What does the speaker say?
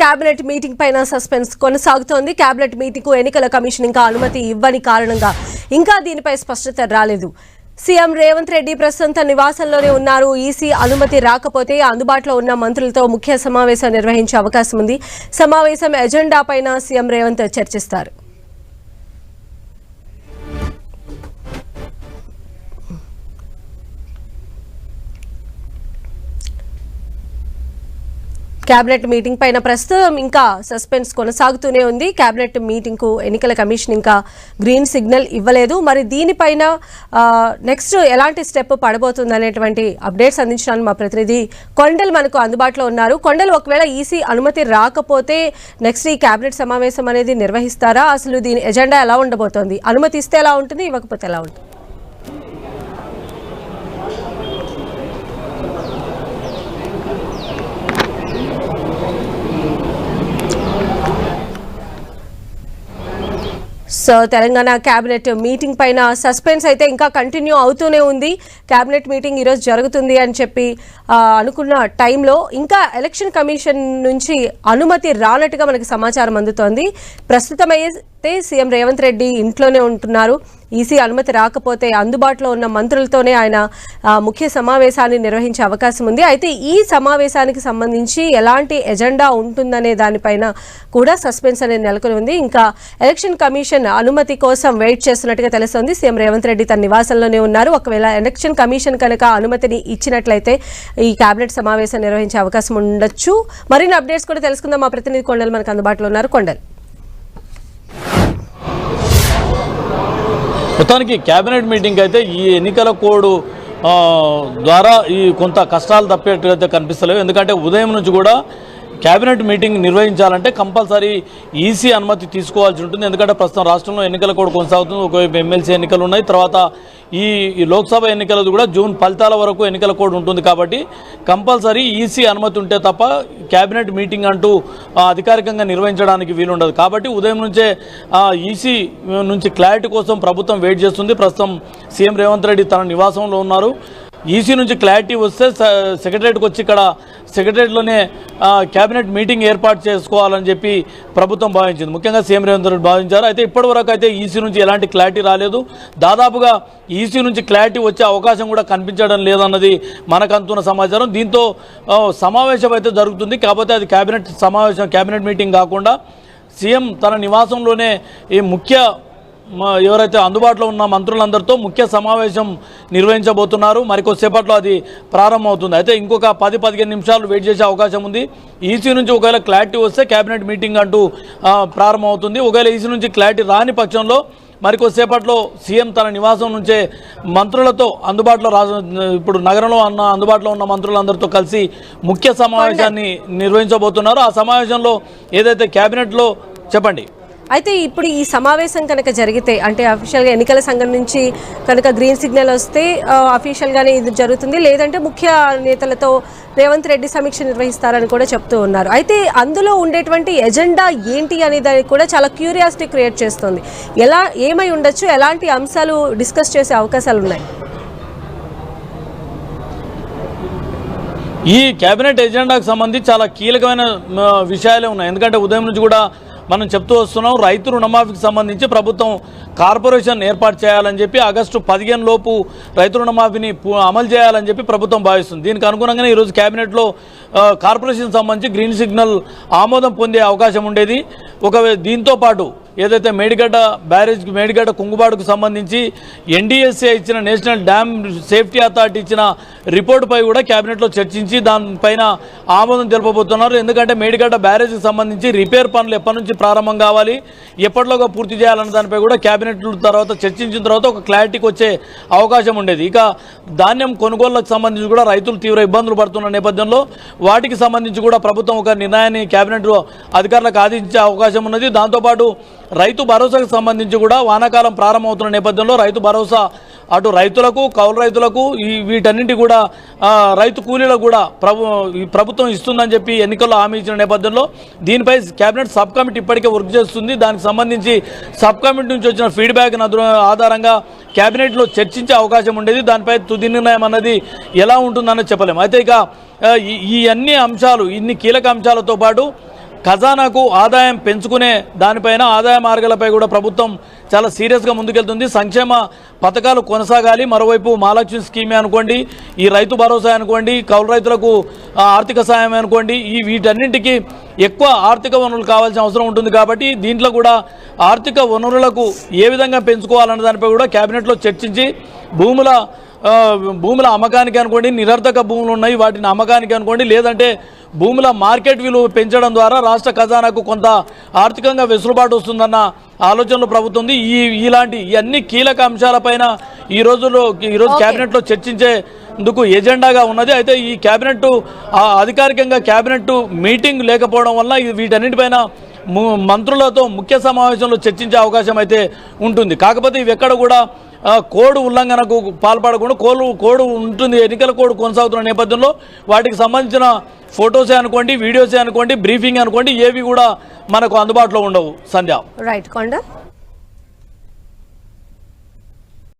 Cabinet meeting పైన suspense కొనసాగుతోంది. Cabinet meeting కు ఎన్నికల కమిషన్ ఇంకా అనుమతి ఇవ్వని కారణంగా ఇంకా దీనిపై స్పష్టత రాలేదు. సీఎం రేవంత్ రెడ్డి ప్రస్తుతం తన నివాసంలోనే ఉన్నారు. ఈసీ అనుమతి రాకపోతే అందుబాటులో ఉన్న మంత్రులతో ముఖ్య సమావేశం నిర్వహించే అవకాశం ఉంది. సమావేశం ఎజెండా పైన సీఎం రేవంత్ చర్చిస్తారు. కేబినెట్ మీటింగ్ పైన ప్రస్తుతం ఇంకా సస్పెన్స్ కొనసాగుతూనే ఉంది. కేబినెట్ మీటింగ్ కు ఎన్నికల కమిషన్ ఇంకా గ్రీన్ సిగ్నల్ ఇవ్వలేదు. మరి దీనిపైన నెక్స్ట్ ఎలాంటి స్టెప్ పడబోతుంది అనేటువంటి అప్డేట్స్ అందించడానికి మా ప్రతినిధి కొండల్ మనకు అందుబాటులో ఉన్నారు. కొండల్, ఒకవేళ ఈసీ అనుమతి రాకపోతే నెక్స్ట్ ఈ కేబినెట్ సమావేశం అనేది నిర్వహిస్తారా? అసలు దీని ఎజెండా ఎలా ఉండబోతోంది? అనుమతి ఇస్తే ఎలా ఉంటుంది, ఇవ్వకపోతే ఎలా ఉంటుంది? సో తెలంగాణ కేబినెట్ మీటింగ్ పైన సస్పెన్స్ అయితే ఇంకా కంటిన్యూ అవుతూనే ఉంది. కేబినెట్ మీటింగ్ ఈరోజు జరుగుతుంది అని చెప్పి అనుకున్న టైంలో ఇంకా ఎలక్షన్ కమిషన్ నుంచి అనుమతి రానట్టుగా మనకి సమాచారం అందుతోంది. ప్రస్తుతం అయితే సీఎం రేవంత్ రెడ్డి ఇంట్లోనే ఉంటున్నారు. ఈసీ అనుమతి రాకపోతే అందుబాటులో ఉన్న మంత్రులతోనే ఆయన ముఖ్య సమావేశాన్ని నిర్వహించే అవకాశం ఉంది. అయితే ఈ సమావేశానికి సంబంధించి ఎలాంటి ఎజెండా ఉంటుందనే దానిపైన కూడా సస్పెన్స్ అనేది నెలకొని ఉంది. ఇంకా ఎలక్షన్ కమిషన్ అనుమతి కోసం వెయిట్ చేస్తున్నట్టుగా తెలుస్తోంది. సీఎం రేవంత్ రెడ్డి తన నివాసంలోనే ఉన్నారు. ఒకవేళ ఎలక్షన్ కమిషన్ కనుక అనుమతిని ఇచ్చినట్లయితే ఈ కేబినెట్ సమావేశం నిర్వహించే అవకాశం ఉండొచ్చు. మరిన్ని అప్డేట్స్ కూడా తెలుసుకుందాం. మా ప్రతినిధి కొండల్ మనకు అందుబాటులో ఉన్నారు. కొండల్, మొత్తానికి కేబినెట్ మీటింగ్ అయితే ఈ ఎన్నికల కోడ్ ద్వారా ఈ కొంత కష్టాలు తప్పేట్టుగా కనిపిస్తలేవు. ఎందుకంటే ఉదయం నుంచి కూడా కేబినెట్ మీటింగ్ నిర్వహించాలంటే కంపల్సరీ ఈసీ అనుమతి తీసుకోవాల్సి ఉంటుంది. ఎందుకంటే ప్రస్తుతం రాష్ట్రంలో ఎన్నికల కోడ్ కొనసాగుతుంది. ఒకవైపు ఎమ్మెల్సీ ఎన్నికలు ఉన్నాయి, తర్వాత ఈ లోక్సభ ఎన్నికలు కూడా జూన్ ఫలితాల వరకు ఎన్నికల కోడ్ ఉంటుంది. కాబట్టి కంపల్సరీ ఈసీ అనుమతి ఉంటే తప్ప కేబినెట్ మీటింగ్ అంటూ అధికారికంగా నిర్వహించడానికి వీలుండదు. కాబట్టి ఉదయం నుంచే ఈసీ నుంచి క్లారిటీ కోసం ప్రభుత్వం వెయిట్ చేస్తుంది. ప్రస్తుతం సీఎం రేవంత్ రెడ్డి తన నివాసంలో ఉన్నారు. ఈసీ నుంచి క్లారిటీ వస్తే సెక్రటరియట్కి వచ్చి ఇక్కడ సెక్రటరియట్లోనే కేబినెట్ మీటింగ్ ఏర్పాటు చేసుకోవాలని చెప్పి ప్రభుత్వం భావించింది. ముఖ్యంగా సీఎం రేవంత్ రెడ్డి భావించారు. అయితే ఇప్పటివరకు అయితే ఈసీ నుంచి ఎలాంటి క్లారిటీ రాలేదు. దాదాపుగా ఈసీ నుంచి క్లారిటీ వచ్చే అవకాశం కూడా కనిపించడం లేదన్నది మనకు అందుతున్న సమాచారం. దీంతో సమావేశం అయితే జరుగుతుంది. కాకపోతే అది కేబినెట్ మీటింగ్ కాకుండా సీఎం తన నివాసంలోనే ఈ ముఖ్య ఎవరైతే అందుబాటులో ఉన్న మంత్రులందరితో ముఖ్య సమావేశం నిర్వహించబోతున్నారు. మరికొద్దిసేపట్లో అది ప్రారంభమవుతుంది. అయితే ఇంకొక 10-15 నిమిషాలు వెయిట్ చేసే అవకాశం ఉంది. ఈసీ నుంచి ఒకవేళ క్లారిటీ వస్తే కేబినెట్ మీటింగ్ అంటూ ప్రారంభమవుతుంది. ఒకవేళ ఈసీ నుంచి క్లారిటీ రాని పక్షంలో మరికొద్దిసేపట్లో సీఎం తన నివాసం నుంచే మంత్రులతో ఇప్పుడు నగరంలో అందుబాటులో ఉన్న మంత్రులందరితో కలిసి ముఖ్య సమావేశాన్ని నిర్వహించబోతున్నారు. ఆ సమావేశంలో ఏదైతే కేబినెట్లో చెప్పండి. అయితే ఇప్పుడు ఈ సమావేశం కనుక జరిగితే, అంటే అఫీషియల్గా ఎన్నికల సంఘం నుంచి కనుక గ్రీన్ సిగ్నల్ వస్తే అఫీషియల్గానే ఇది జరుగుతుంది, లేదంటే ముఖ్య నేతలతో రేవంత్ రెడ్డి సమీక్ష నిర్వహిస్తారని కూడా చెప్తూ ఉన్నారు. అయితే అందులో ఉండేటువంటి ఎజెండా ఏంటి అనే దానికి కూడా చాలా క్యూరియాసిటీ క్రియేట్ చేస్తుంది. ఏమై ఉండొచ్చు, ఎలాంటి అంశాలు డిస్కస్ చేసే అవకాశాలు ఉన్నాయి? ఈ కేబినెట్ ఎజెండాకు సంబంధించి చాలా కీలకమైన విషయాలే ఉన్నాయి. ఎందుకంటే ఉదయం నుంచి కూడా మనం చెప్తూ వస్తున్నాం, రైతు రుణమాఫీకి సంబంధించి ప్రభుత్వం కార్పొరేషన్ ఏర్పాటు చేయాలని చెప్పి ఆగస్టు 15 లోపు రైతు రుణమాఫీని అమలు చేయాలని చెప్పి ప్రభుత్వం భావిస్తుంది. దీనికి అనుగుణంగానే ఈరోజు కేబినెట్లో కార్పొరేషన్ సంబంధించి గ్రీన్ సిగ్నల్ ఆమోదం పొందే అవకాశం ఉండేది. దీంతో పాటు ఏదైతే మేడిగడ్డ కుంగుబాటుకు సంబంధించి ఎన్డీఎస్ఏ ఇచ్చిన నేషనల్ డ్యామ్ సేఫ్టీ అథారిటీ ఇచ్చిన రిపోర్టుపై కూడా కేబినెట్లో చర్చించి దానిపైన ఆమోదం తెలుపబోతున్నారు. ఎందుకంటే మేడిగడ్డ బ్యారేజ్కి సంబంధించి రిపేర్ పనులు ఎప్పటి నుంచి ప్రారంభం కావాలి, ఎప్పటిలోగా పూర్తి చేయాలన్న దానిపై కూడా కేబినెట్ తర్వాత చర్చించిన తర్వాత ఒక క్లారిటీకి వచ్చే అవకాశం ఉండేది. ఇక ధాన్యం కొనుగోళ్లకు సంబంధించి కూడా రైతులు తీవ్ర ఇబ్బందులు పడుతున్న నేపథ్యంలో వాటికి సంబంధించి కూడా ప్రభుత్వం ఒక నిర్ణయాన్ని కేబినెట్ అధికారులకు ఆదేశించే అవకాశం ఉన్నది. దాంతోపాటు రైతు భరోసాకు సంబంధించి కూడా వానాకాలం ప్రారంభమవుతున్న నేపథ్యంలో రైతు భరోసా అటు రైతులకు, కౌలు రైతులకు, వీటన్నింటి కూడా రైతు కూలీలకు కూడా ప్రభుత్వం ఇస్తుందని చెప్పి ఎన్నికల్లో హామీ ఇచ్చిన నేపథ్యంలో దీనిపై కేబినెట్ సబ్ కమిటీ ఇప్పటికే వర్క్ చేస్తుంది. దానికి సంబంధించి సబ్ కమిటీ నుంచి వచ్చిన ఫీడ్బ్యాక్ ఆధారంగా కేబినెట్లో చర్చించే అవకాశం ఉండేది. దానిపై తుది నిర్ణయం అన్నది ఎలా ఉంటుందన్నది చెప్పలేము. అయితే ఇక ఈ అన్ని అంశాలు, ఇన్ని కీలక అంశాలతో పాటు ఖజానాకు ఆదాయం పెంచుకునే దానిపైన ఆదాయ మార్గాలపై కూడా ప్రభుత్వం చాలా సీరియస్గా ముందుకెళ్తుంది. సంక్షేమ పథకాలు కొనసాగాలి. మరోవైపు మహాలక్ష్మి స్కీమే అనుకోండి, ఈ రైతు భరోసా అనుకోండి, కౌలు రైతులకు ఆర్థిక సాయం అనుకోండి, వీటన్నింటికి ఎక్కువ ఆర్థిక వనరులు కావాల్సిన అవసరం ఉంటుంది. కాబట్టి దీంట్లో కూడా ఆర్థిక వనరులకు ఏ విధంగా పెంచుకోవాలన్న దానిపై కూడా కేబినెట్లో చర్చించి భూముల అమ్మకానికి అనుకోండి, నిరర్థక భూములు ఉన్నాయి వాటిని అమ్మకానికి అనుకోండి, లేదంటే భూముల మార్కెట్ విలువ పెంచడం ద్వారా రాష్ట్ర ఖజానాకు కొంత ఆర్థికంగా వెసులుబాటు వస్తుందన్న ఆలోచనలో ప్రభుత్వం ఉంది. ఇలాంటి అన్ని కీలక అంశాలపైన ఈరోజు కేబినెట్లో చర్చించేందుకు ఎజెండాగా ఉన్నది. అయితే ఈ కేబినెట్ అధికారికంగా కేబినెట్ మీటింగ్ లేకపోవడం వల్ల వీటన్నిటిపైన మంత్రులతో ముఖ్య సమావేశంలో చర్చించే అవకాశం అయితే ఉంటుంది. కాకపోతే ఇవి ఎక్కడ కూడా కోడ్ ఉల్లంఘనకు పాల్పడకుండా కోడ్ ఉంటుంది, ఎన్నికల కోడ్ కొనసాగుతున్న నేపథ్యంలో వాటికి సంబంధించిన ఫొటోసే అనుకోండి, వీడియోసే అనుకోండి, బ్రీఫింగ్ అనుకోండి, ఏవి కూడా మనకు అందుబాటులో ఉండవు. సంధ్య. రైట్ కొండ.